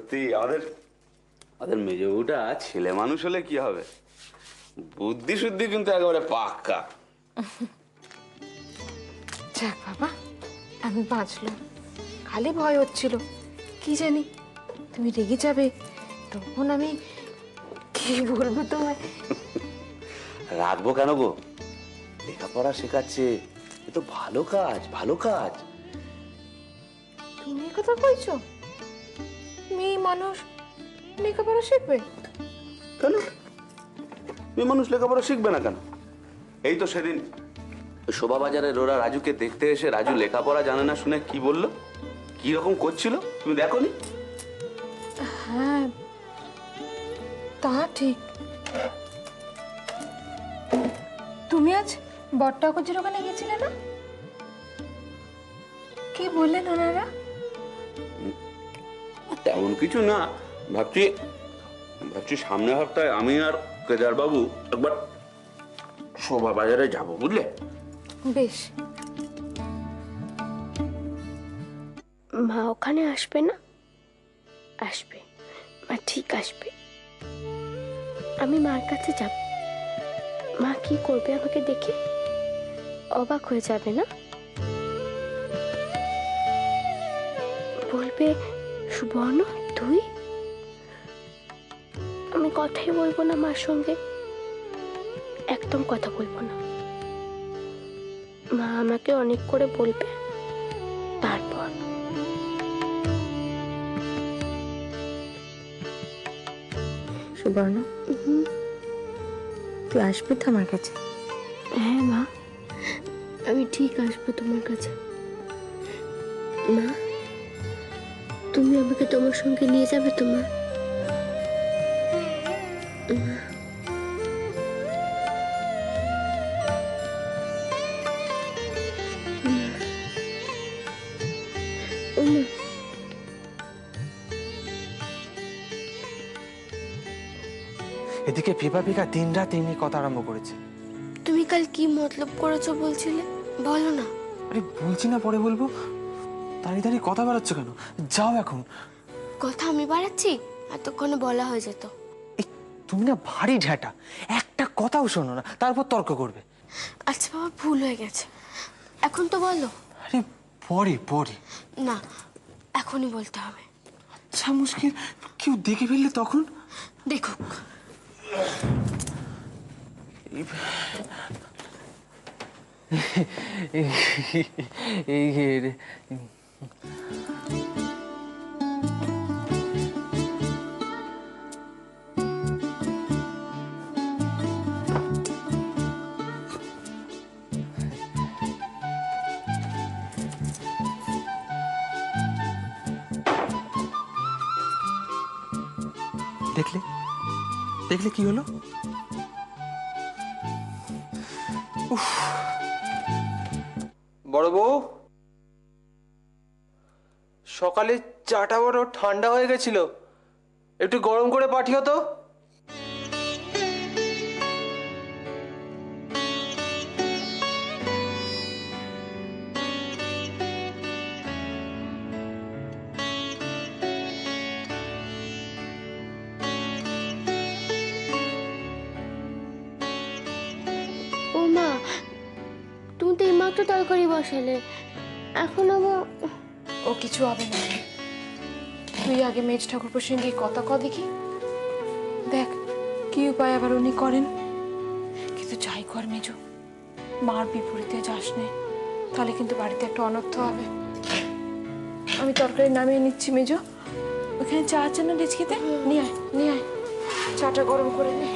সত্যি আমাদের আমাদের মেজ বউটা ছেলে মানুষ হলে কি হবে, বুদ্ধি শুদ্ধি কিন্তু একেবারে পাক্কা। যাক বাবা, আমি বাঁচলাম। খালি ভয় হচ্ছিল কি জানি তুমি রেগে যাবে, তখন আমি কি বলবো তোমায়। রাখবো কেন গো, লেখাপড়া শেখাচ্ছে, এ তো ভালো কাজ, ভালো কাজ। তুমি কথা কইছো? মেয়ে মানুষ লেখাপড়া শিখবে কেন মেয়ে মানুষ লেখাপড়া শিখবে না কেন? এই তো সেদিন শোভাবাজারে ওরা রাজুকে দেখতে এসে রাজু লেখাপড়া জানে না শুনে কি বললো, কি রকম করছিল, তুমি দেখোনি? হ্যাঁ তা ঠিক। তুমি আজ বড় ঠাকুরজির ওখানে গেছিলে না? কি বললেন ওনারা? তেমন কিছু না, ভাবছি ভাবছি সামনের সপ্তাহে আমি আর কেদার বাবু একবার শোভাবাজারে যাব, বুঝলে? বেশ। মা ওখানে আসবে না? আসবে, মা ঠিক আসবে। আমি মার কাছে যাব, মা কি করবে আমাকে দেখে? অবাক হয়ে যাবে না? বলবে সুবর্ণ তুই? আমি কথাই বলবো না মার সঙ্গে, একদম কথা বলবো না। মা আমাকে অনেক করে বলবে, তারপর সুবর্ণ তুই আসবি তো আমার কাছে? হ্যাঁ মা, আমি ঠিক আসবো তোমার কাছে। মা তুমি আমাকে তোমার সঙ্গে নিয়ে যাবে তো মা? এদিকে ফিফা ফিকা দিন রাত এমনি কথা আরম্ভ করেছে। তুমি কাল কি মতলব করেছো বলছিলে, বলো না। আরে বলছি না পরে বলবো, দাঁড়িয়ে দাঁড়িয়ে কথা বাড়াচ্ছ কেন? যাও এখন। কথা আমি বাড়াচ্ছি? এতক্ষণে বলা হয়ে যেত। এই তুমি না ভারী ঝ্যাটা, একটা কথাও শোনো না, তারপর তর্ক করবে। আচ্ছা বাবা, ভুল হয়ে গেছে, এখন তো বলো। আরে পরে পরে। না, এখনই বলতে হবে। আচ্ছা মুশকিল, কেউ দেখে ফেললে তখন? দেখুক। দেখলে দেখলে কি হলো? বড় বউ, সকালে চাটা বড় ঠান্ডা হয়ে গেছিল, একটু গরম করে পাঠিও তো। ও মা, তুমি তো এইমাত্র তরকারি বসালে, এখন আবার? ও কিছু হবে না, তুই আগে মেজ ঠাকুরপোর সঙ্গে কথা ক দেখি, দেখ কি উপায় আবার উনি করেন। কিন্তু যাই কর মেজো, মার বিপরীতে যাস নে, তাহলে কিন্তু বাড়িতে একটা অনর্থ হবে। আমি তরকারি নামিয়ে নিচ্ছি মেজো, ওখানে চা আছে না ডেচকিতে, নিয়ে আয় চাটা গরম করে নে।